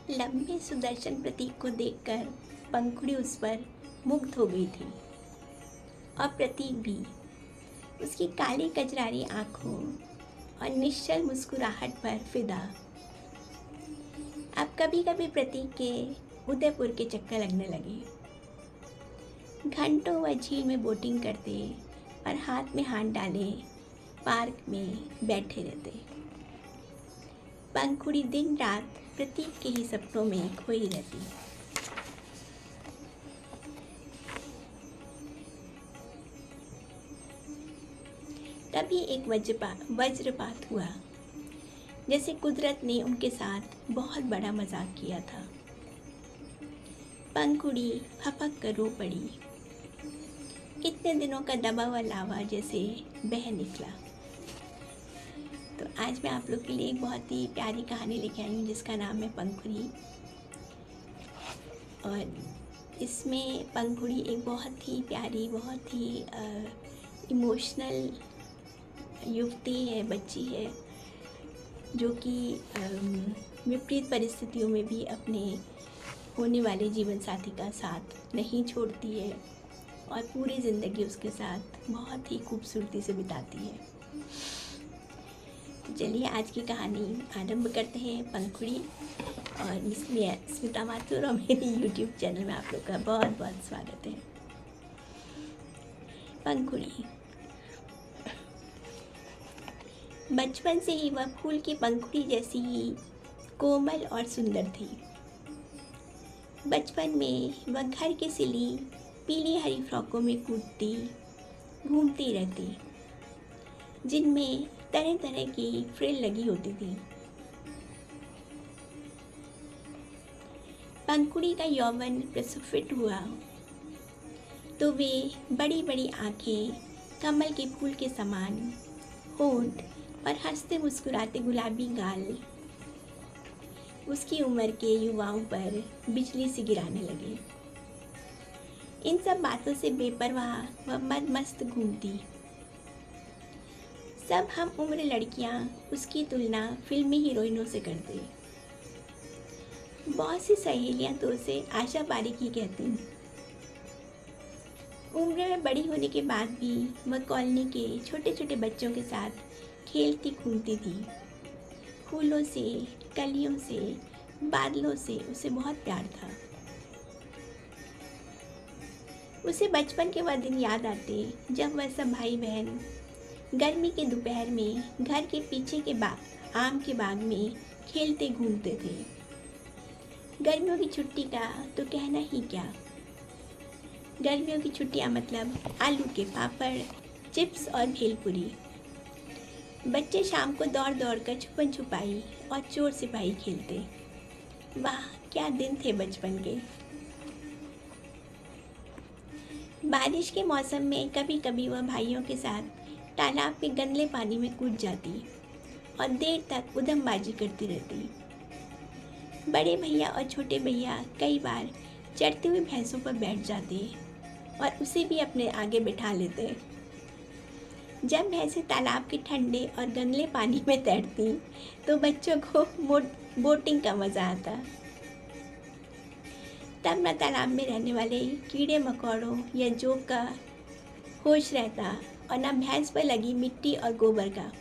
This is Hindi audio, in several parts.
लंबे सुदर्शन प्रतीक को देखकर पंखुड़ी उस पर मुग्ध हो गई थी और प्रतीक भी उसकी काली कजरारी आंखों और निश्चल मुस्कुराहट पर फिदा। अब कभी कभी प्रतीक के उदयपुर के चक्कर लगने लगे। घंटों वह झील में बोटिंग करते और हाथ में हाथ डाले पार्क में बैठे रहते। पंखुड़ी दिन रात प्रतीक के ही सपनों में खोई रहती। तभी एक वज्रपात हुआ, जैसे कुदरत ने उनके साथ बहुत बड़ा मजाक किया था। पंखुड़ी फपक कर रो पड़ी। इतने दिनों का दबा हुआ लावा जैसे बह निकला। तो आज मैं आप लोग के लिए एक बहुत ही प्यारी कहानी लेके आई हूँ जिसका नाम है पंखुड़ी। और इसमें पंखुड़ी एक बहुत ही प्यारी, बहुत ही इमोशनल युवती है, बच्ची है, जो कि विपरीत परिस्थितियों में भी अपने होने वाले जीवन साथी का साथ नहीं छोड़ती है और पूरी ज़िंदगी उसके साथ बहुत ही खूबसूरती से बिताती है। तो चलिए आज की कहानी आरंभ करते हैं। पंखुड़ी और स्मिता माथुर और मेरी यूट्यूब चैनल में आप लोग का बहुत बहुत स्वागत है। पंखुड़ी। बचपन से ही वह फूल की पंखुड़ी जैसी ही कोमल और सुंदर थी। बचपन में वह घर की सिली पीली हरी फ्रॉकों में कूदती घूमती रहती, जिनमें तरह तरह की फ्रिल लगी होती थी। पंखुड़ी का यौवन प्रस्फुटित हुआ तो वे बड़ी बड़ी आंखें, कमल के फूल के समान होंठ और हंसते मुस्कुराते गुलाबी गाल उसकी उम्र के युवाओं पर बिजली से गिराने लगे। इन सब बातों से बेपरवाह व मदमस्त घूमती। सब हम उम्र लड़कियां उसकी तुलना फिल्मी हीरोइनों से करते। बहुत सी सहेलियां तो उसे आशा पारेखी कहती। उम्र में बड़ी होने के बाद भी वह कॉलोनी के छोटे छोटे बच्चों के साथ खेलती घूमती थी। फूलों से, कलियों से, बादलों से उसे बहुत प्यार था। उसे बचपन के वह दिन याद आते जब वह सब भाई बहन गर्मी के दोपहर में घर के पीछे के आम के बाग में खेलते घूमते थे। गर्मियों की छुट्टी का तो कहना ही क्या। गर्मियों की छुट्टियां मतलब आलू के पापड़, चिप्स और भेलपुरी। बच्चे शाम को दौड़ दौड़ कर छुपन छुपाई और चोर सिपाही खेलते। वाह क्या दिन थे बचपन के। बारिश के मौसम में कभी कभी वह भाइयों के साथ तालाब के गंदले पानी में कूद जाती और देर तक उधमबाजी करती रहती। बड़े भैया और छोटे भैया कई बार चढ़ती हुई भैंसों पर बैठ जाते और उसे भी अपने आगे बिठा लेते। जब भैंसें तालाब के ठंडे और गंदले पानी में तैरती तो बच्चों को बोटिंग का मज़ा आता। तब न तालाब में रहने वाले कीड़े मकोड़ों या जोक का होश रहता और न भैंस पर लगी मिट्टी और गोबर का।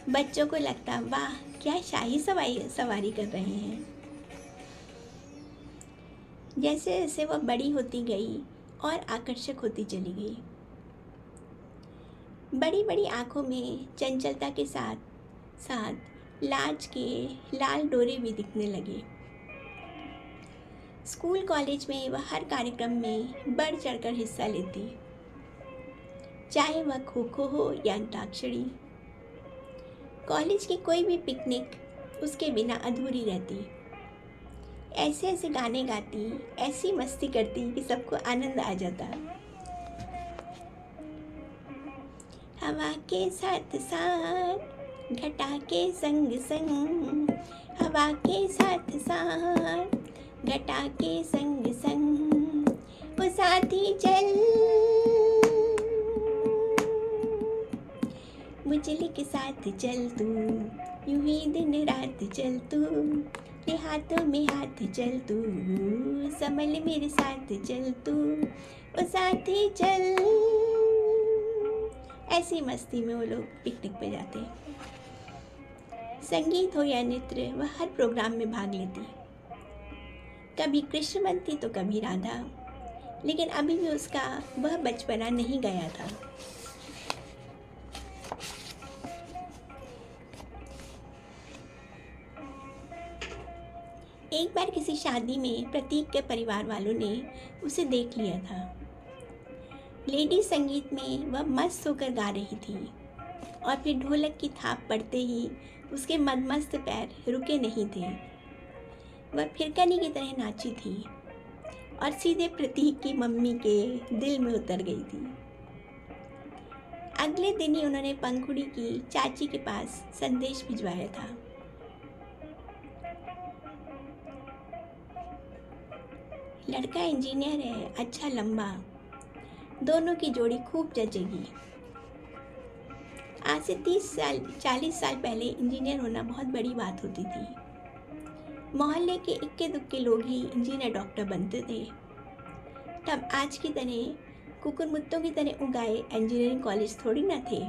बच्चों को लगता वाह क्या शाही सवारी कर रहे हैं। जैसे जैसे वह बड़ी होती गई और आकर्षक होती चली गई। बड़ी बड़ी आँखों में चंचलता के साथ साथ लाज के लाल डोरे भी दिखने लगे। स्कूल कॉलेज में वह हर कार्यक्रम में बढ़ चढ़कर हिस्सा लेती, चाहे वह खो खो हो या अंताक्षरी। कॉलेज की कोई भी पिकनिक उसके बिना अधूरी रहती। ऐसे ऐसे गाने गाती, ऐसी मस्ती करती कि सबको आनंद आ जाता। हवा के साथ साथ घटा के संग संग, हवा के साथ साथ घटा के संग संग, वो साथी चल मुझे के साथ चल तू, यूं ही दिन रात चल तू, अपने हाथों में हाथ चल तू, संभल मेरे साथ चल तू, ओ साथी चल। ऐसी मस्ती में वो लोग पिकनिक पे जाते हैं। संगीत हो या नृत्य, वह हर प्रोग्राम में भाग लेती। कभी कृष्ण बनती तो कभी राधा, लेकिन अभी भी उसका वह बचपना नहीं गया था। एक बार किसी शादी में प्रतीक के परिवार वालों ने उसे देख लिया था। लेडी संगीत में वह मस्त होकर गा रही थी और फिर ढोलक की थाप पड़ते ही उसके मदमस्त पैर रुके नहीं थे। वह फिरकनी की तरह नाची थी और सीधे प्रतीक की मम्मी के दिल में उतर गई थी। अगले दिन ही उन्होंने पंखुड़ी की चाची के पास संदेश भिजवाया था। लड़का इंजीनियर है, अच्छा लंबा, दोनों की जोड़ी खूब जचेगी। आज से 40 साल पहले इंजीनियर होना बहुत बड़ी बात होती थी। मोहल्ले के इक्के दुक्के लोग ही इंजीनियर डॉक्टर बनते थे। तब आज की तरह कुकुर मुत्तों की तरह उगाए इंजीनियरिंग कॉलेज थोड़ी ना थे।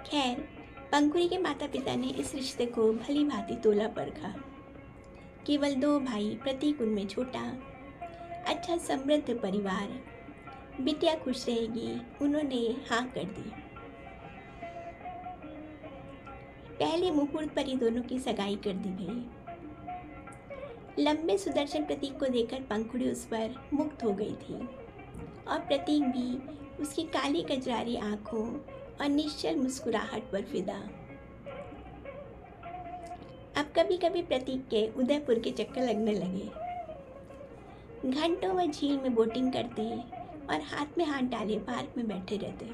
खैर, पंखुड़ी के माता पिता ने इस रिश्ते को भली भांति तोला परखा। केवल 2 भाई, प्रतीक उनमें छोटा। अच्छा समृद्ध परिवार, बिटिया खुश रहेगी, उन्होंने हाँ कर दी। पहले मुहूर्त पर ही दोनों की सगाई कर दी गई। लंबे सुदर्शन प्रतीक को देखकर पंखुड़ी उस पर मुक्त हो गई थी और प्रतीक भी उसकी काली कजरारी आंखों और निश्चल मुस्कुराहट पर फिदा। अब कभी कभी प्रतीक के उदयपुर के चक्कर लगने लगे। घंटों वह झील में बोटिंग करते और हाथ में हाथ डाले पार्क में बैठे रहते।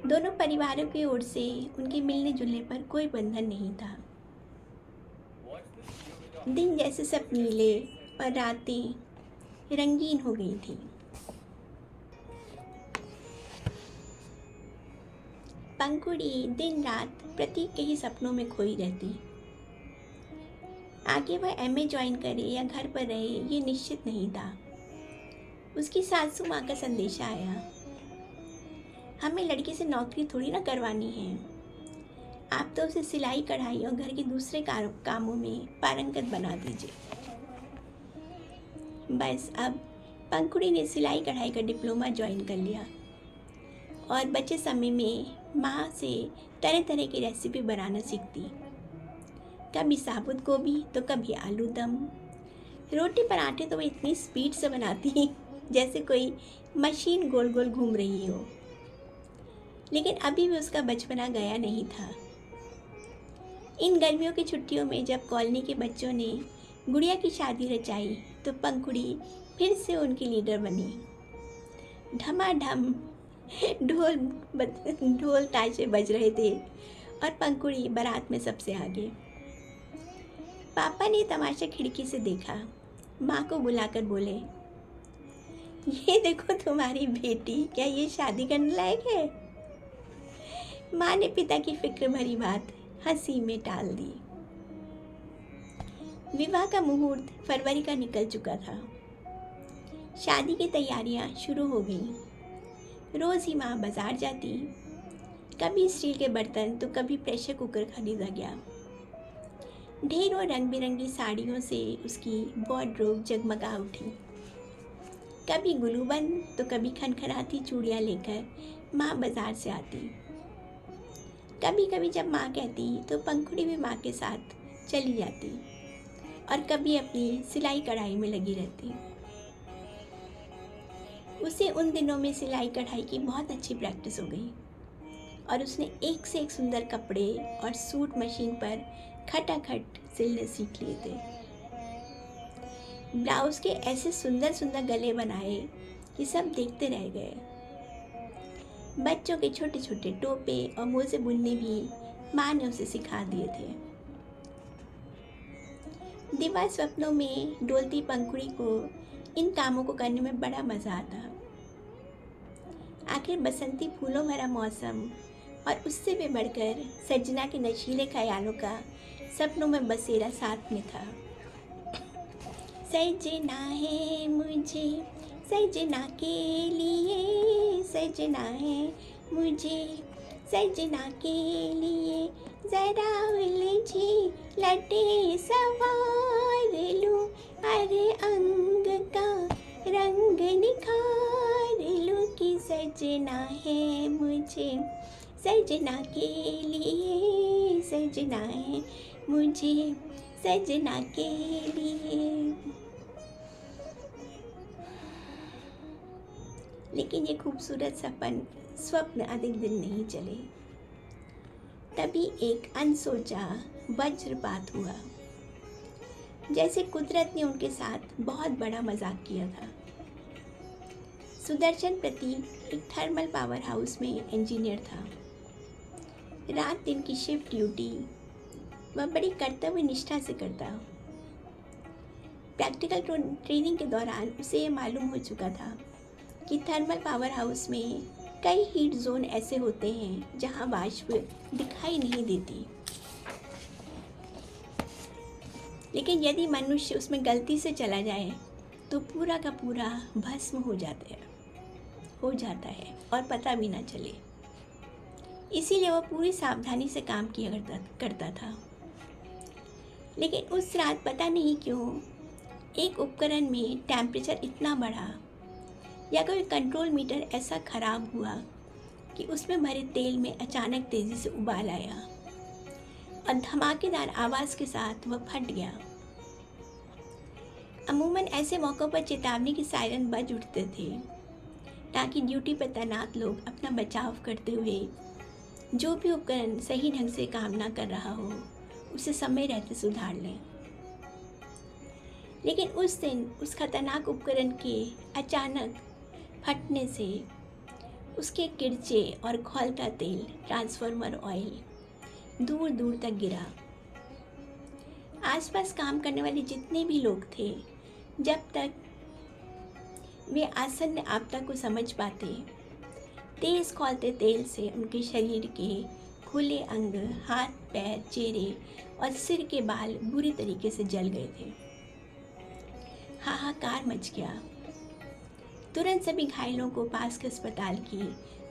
दोनों परिवारों की ओर से उनके मिलने जुलने पर कोई बंधन नहीं था। दिन जैसे सब नीले और रातें रंगीन हो गई थी। पंखुड़ी दिन रात प्रतीक के ही सपनों में खोई रहती। आगे वह एमए ज्वाइन करे या घर पर रहे ये निश्चित नहीं था। उसकी सासू माँ का संदेशा आया, हमें लड़की से नौकरी थोड़ी ना करवानी है, आप तो उसे सिलाई कढ़ाई और घर के दूसरे कामों में पारंगत बना दीजिए। बस अब पंखुड़ी ने सिलाई कढ़ाई का डिप्लोमा ज्वाइन कर लिया और बचे समय में माँ से तरह तरह की रेसिपी बनाना सीखती। कभी साबुत गोभी तो कभी आलू दम। रोटी पराठे तो वो इतनी स्पीड से बनाती जैसे कोई मशीन गोल गोल घूम रही हो। लेकिन अभी भी उसका बचपना गया नहीं था। इन गर्मियों की छुट्टियों में जब कॉलोनी के बच्चों ने गुड़िया की शादी रचाई तो पंखुड़ी फिर से उनकी लीडर बनी। ढमाढम ढोल ताशे बज रहे थे और पंखुड़ी बारात में सबसे आगे। पापा ने तमाशा खिड़की से देखा, माँ को बुलाकर बोले, ये देखो तुम्हारी बेटी, क्या ये शादी करने लायक है? माँ ने पिता की फिक्र भरी बात हंसी में टाल दी। विवाह का मुहूर्त फरवरी का निकल चुका था। शादी की तैयारियां शुरू हो गईं। रोज ही माँ बाजार जाती, कभी स्टील के बर्तन तो कभी प्रेशर कुकर खरीदा गया। ढेरों रंग बिरंगी साड़ियों से उसकी वार्डरोब जगमगा उठी। कभी गुलूबंद तो कभी खनखनाती चूड़ियाँ लेकर माँ बाजार से आती। कभी कभी जब माँ कहती तो पंखुड़ी भी माँ के साथ चली जाती और कभी अपनी सिलाई कढ़ाई में लगी रहती। उसे उन दिनों में सिलाई कढ़ाई की बहुत अच्छी प्रैक्टिस हो गई और उसने एक से एक सुंदर कपड़े और सूट मशीन पर खटाखट सिलने सीख लिए थे। ब्लाउज के ऐसे सुंदर सुंदर गले बनाए कि सब देखते रह गए। बच्चों के छोटे छोटे टोपे और मोजे बुनने भी माँ ने उसे सिखा दिए थे। दिवा स्वप्नों में डोलती पंखुड़ी को इन कामों को करने में बड़ा मज़ा आता। आखिर बसंती फूलों भरा मौसम और उससे भी बढ़कर सजना के नशीले ख्यालों का सपनों में बसेरा साथ में था। सजना है मुझे सजना के लिए, सजना है मुझे सजना के लिए, ज़रा उलझी लटे सवार लूँ, अरे अंग का रंग निखार लूँ कि सजना है मुझे सजना के लिए, सजना है मुझे सजना के लिए। लेकिन ये खूबसूरत स्वप्न अधिक दिन नहीं चले। तभी एक अनसोचा वज्रपात हुआ, जैसे कुदरत ने उनके साथ बहुत बड़ा मजाक किया था। सुदर्शन प्रतीक एक थर्मल पावर हाउस में इंजीनियर था। रात दिन की शिफ्ट ड्यूटी वह बड़ी कर्तव्य निष्ठा से करता। प्रैक्टिकल ट्रेनिंग के दौरान उसे ये मालूम हो चुका था कि थर्मल पावर हाउस में कई हीट जोन ऐसे होते हैं जहां वाष्प दिखाई नहीं देती, लेकिन यदि मनुष्य उसमें गलती से चला जाए तो पूरा का पूरा भस्म हो जाता है और पता भी ना चले। इसीलिए वह पूरी सावधानी से काम किया करता था। लेकिन उस रात पता नहीं क्यों एक उपकरण में टेम्परेचर इतना बढ़ा या कोई कंट्रोल मीटर ऐसा खराब हुआ कि उसमें भरे तेल में अचानक तेज़ी से उबाल आया और धमाकेदार आवाज़ के साथ वह फट गया। अमूमन ऐसे मौक़ों पर चेतावनी की सायरन बज उठते थे ताकि ड्यूटी पर तैनात लोग अपना बचाव करते हुए जो भी उपकरण सही ढंग से काम ना कर रहा हो उसे समय रहते सुधार लें। लेकिन उस दिन उस खतरनाक उपकरण के अचानक फटने से उसके किरचे और खौलता तेल, ट्रांसफार्मर ऑयल दूर दूर तक गिरा। आसपास काम करने वाले जितने भी लोग थे, जब तक वे आसन्न आपदा को समझ पाते, तेज खौलते तेल से उनके शरीर के खुले अंग, हाथ पैर, चेहरे और सिर के बाल बुरी तरीके से जल गए थे। हाहाकार मच गया। तुरंत सभी घायलों को पास के अस्पताल की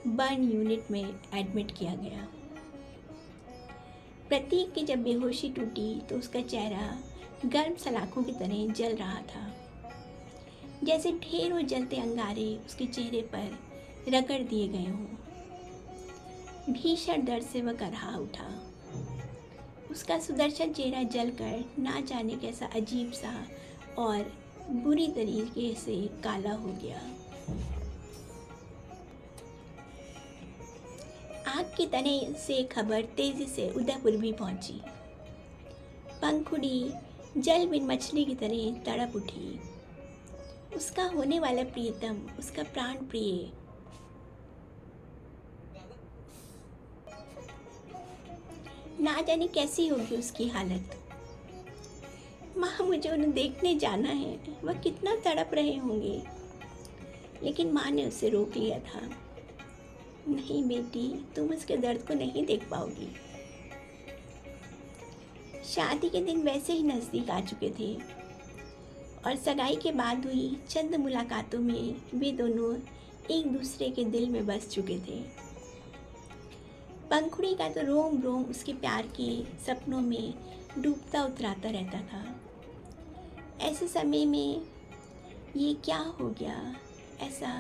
बर्न यूनिट में एडमिट किया गया। प्रतीक की जब बेहोशी टूटी तो उसका चेहरा गर्म सलाखों की तरह जल रहा था, जैसे ढेरों जलते अंगारे उसके चेहरे पर रगड़ दिए गए हों। भीषण दर्द से वह करहा उठा। उसका सुदर्शन चेहरा जलकर ना जाने कैसा अजीब सा और बुरी तरीके से काला हो गया। आग की तरह से खबर तेजी से उदयपुर भी पहुंची। पंखुड़ी जल बिन मछली की तरह तड़प उठी। उसका होने वाला प्रियतम, उसका प्राण प्रिय, ना जाने कैसी होगी उसकी हालत। माँ, मुझे उन्हें देखने जाना है, वह कितना तड़प रहे होंगे। लेकिन माँ ने उसे रोक लिया था। नहीं बेटी, तुम उसके दर्द को नहीं देख पाओगी। शादी के दिन वैसे ही नज़दीक आ चुके थे और सगाई के बाद हुई चंद मुलाकातों में वे दोनों एक दूसरे के दिल में बस चुके थे। पंखुड़ी का तो रोम रोम उसके प्यार के सपनों में डूबता उतराता रहता था। ऐसे समय में ये क्या हो गया, ऐसा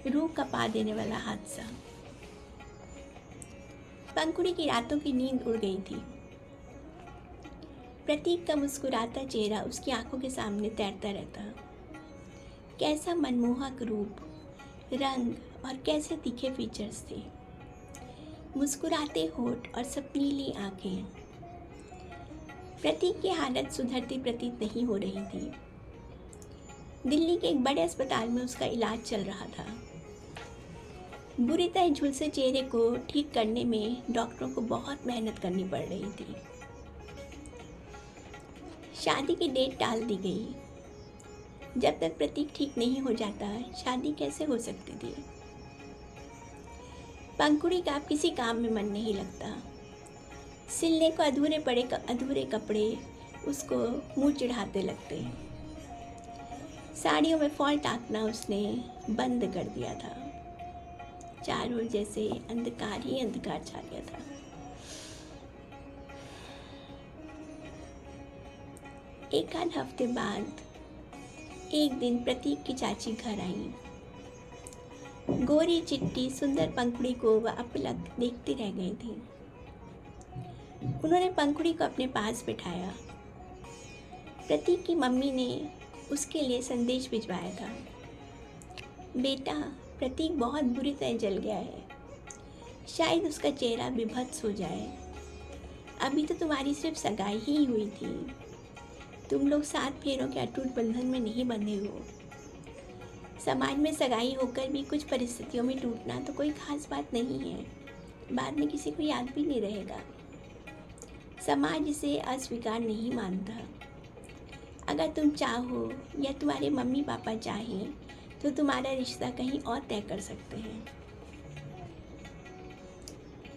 रूह कपा देने वाला हादसा। पंखुड़ी की रातों की नींद उड़ गई थी। प्रतीक का मुस्कुराता चेहरा उसकी आंखों के सामने तैरता रहता। कैसा मनमोहक रूप, रंग और कैसे तीखे फीचर्स थे। मुस्कुराते होठ और सपनीली आंखें। प्रतीक की हालत सुधरती प्रतीत नहीं हो रही थी। दिल्ली के एक बड़े अस्पताल में उसका इलाज चल रहा था। बुरी तरह झुलसे चेहरे को ठीक करने में डॉक्टरों को बहुत मेहनत करनी पड़ रही थी। शादी की डेट टाल दी गई। जब तक प्रतीक ठीक नहीं हो जाता, शादी कैसे हो सकती थी। पंखुड़ी का अब किसी काम में मन नहीं लगता। सिलने को अधूरे कपड़े उसको मुंह चिढ़ाते लगते। साड़ियों में फॉल टाँकना उसने बंद कर दिया था। चारों ओर जैसे अंधकार ही अंधकार छा गया था। एक आध हफ्ते बाद एक दिन प्रतीक की चाची घर आई। गोरी चिट्टी सुंदर पंखुड़ी को वह अपलक देखती रह गई थी। उन्होंने पंखुड़ी को अपने पास बिठाया। प्रतीक की मम्मी ने उसके लिए संदेश भिजवाया था। बेटा, प्रतीक बहुत बुरी तरह जल गया है। शायद उसका चेहरा विभत्स हो जाए। अभी तो तुम्हारी सिर्फ सगाई ही हुई थी। तुम लोग 7 फेरों के अटूट बंधन में नहीं बंधे हो। समाज में सगाई होकर भी कुछ परिस्थितियों में टूटना तो कोई खास बात नहीं है। बाद में किसी को याद भी नहीं रहेगा। समाज इसे अस्वीकार नहीं मानता। अगर तुम चाहो या तुम्हारे मम्मी पापा चाहें तो तुम्हारा रिश्ता कहीं और तय कर सकते हैं।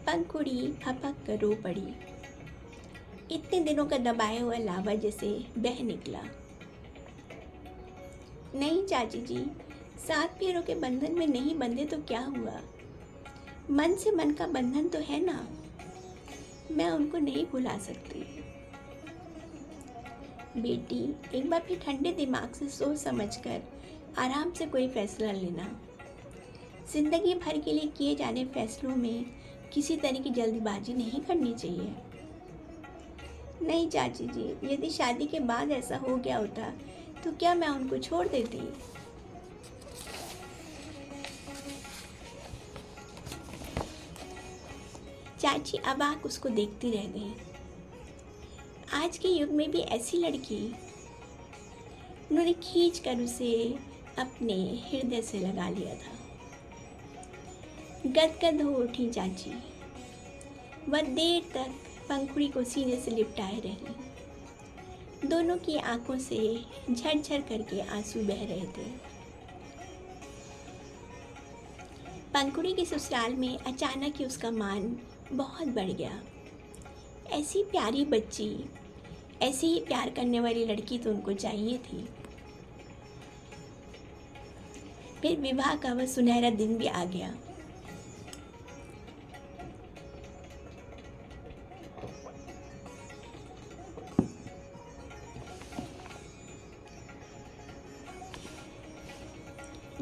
पंखुड़ी फपक कर रो पड़ी। इतने दिनों का दबाया हुआ लावा जैसे बह निकला। नहीं चाची जी, 7 फेरों के बंधन में नहीं बंधे तो क्या हुआ? मन से मन का बंधन तो है ना। मैं उनको नहीं भुला सकती। बेटी, एक बार फिर ठंडे दिमाग से सोच समझकर आराम से कोई फैसला लेना। जिंदगी भर के लिए किए जाने फैसलों में किसी तरह की जल्दबाजी नहीं करनी चाहिए। नहीं चाची जी, यदि शादी के बाद ऐसा हो गया होता तो क्या मैं उनको छोड़ देती? चाची अवाक उसको देखती रह गई। आज के युग में भी ऐसी लड़की। उन्होंने खींच कर उसे अपने हृदय से लगा लिया था। गदगद हो उठी चाची। वह देर तक पंखुड़ी को सीने से लिपटाए रही। दोनों की आंखों से झरझर करके आंसू बह रहे थे। पंखुड़ी के ससुराल में अचानक ही उसका मान बहुत बढ़ गया। ऐसी प्यारी बच्ची, ऐसी ही प्यार करने वाली लड़की तो उनको चाहिए थी। फिर विवाह का वह सुनहरा दिन भी आ गया।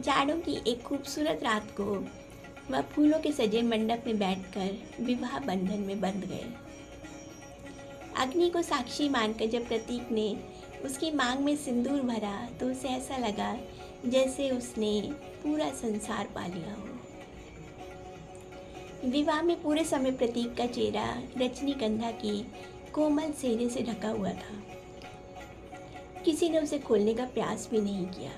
जाड़ों की एक खूबसूरत रात को वह फूलों के सजे मंडप में बैठकर विवाह बंधन में बंध गए। अग्नि को साक्षी मानकर जब प्रतीक ने उसकी मांग में सिंदूर भरा तो उसे ऐसा लगा जैसे उसने पूरा संसार पा लिया हो। विवाह में पूरे समय प्रतीक का चेहरा रजनीगंधा की कोमल सेहरे से ढका हुआ था। किसी ने उसे खोलने का प्रयास भी नहीं किया।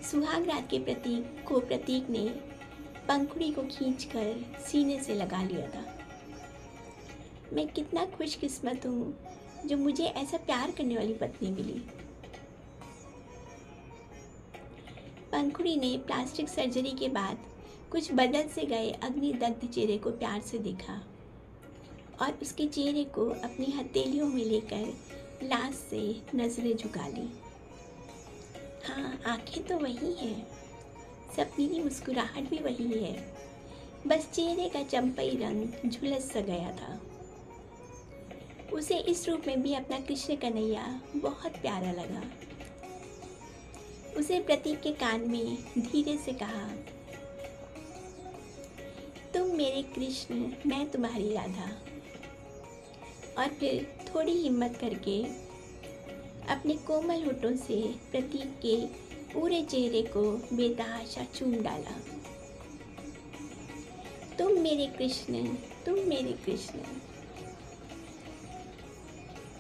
सुहाग रात के प्रतीक ने पंखुड़ी को खींचकर सीने से लगा लिया था। मैं कितना खुशकिस्मत हूँ जो मुझे ऐसा प्यार करने वाली पत्नी मिली। पंखुड़ी ने प्लास्टिक सर्जरी के बाद कुछ बदल से गए अग्निदग्ध चेहरे को प्यार से देखा और उसके चेहरे को अपनी हथेलियों में लेकर लाज से नजरें झुका ली। हाँ, आंखें तो वही हैं, सपनी की मुस्कुराहट भी वही है, बस चेहरे का चंपई रंग झुलस सा गया था। उसे इस रूप में भी अपना कृष्ण कन्हैया बहुत प्यारा लगा। उसे प्रतीक के कान में धीरे से कहा, तुम मेरे कृष्ण, मैं तुम्हारी राधा। और फिर थोड़ी हिम्मत करके अपने कोमल होठों से प्रतीक के पूरे चेहरे को बेतहाशा चूम डाला। तुम मेरे कृष्ण, तुम मेरे कृष्ण।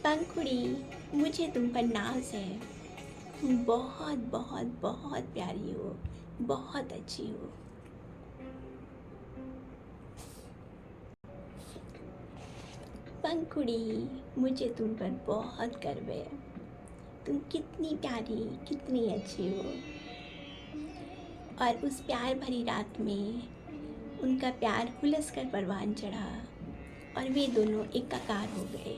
पंखुड़ी, मुझे तुम पर नाज है। तुम बहुत बहुत बहुत प्यारी हो, बहुत अच्छी हो। पंखुड़ी, मुझे तुम पर बहुत गर्व है। तुम कितनी प्यारी, कितनी अच्छी हो। और उस प्यार भरी रात में उनका प्यार हुलस कर परवान चढ़ा और वे दोनों एकाकार हो गए।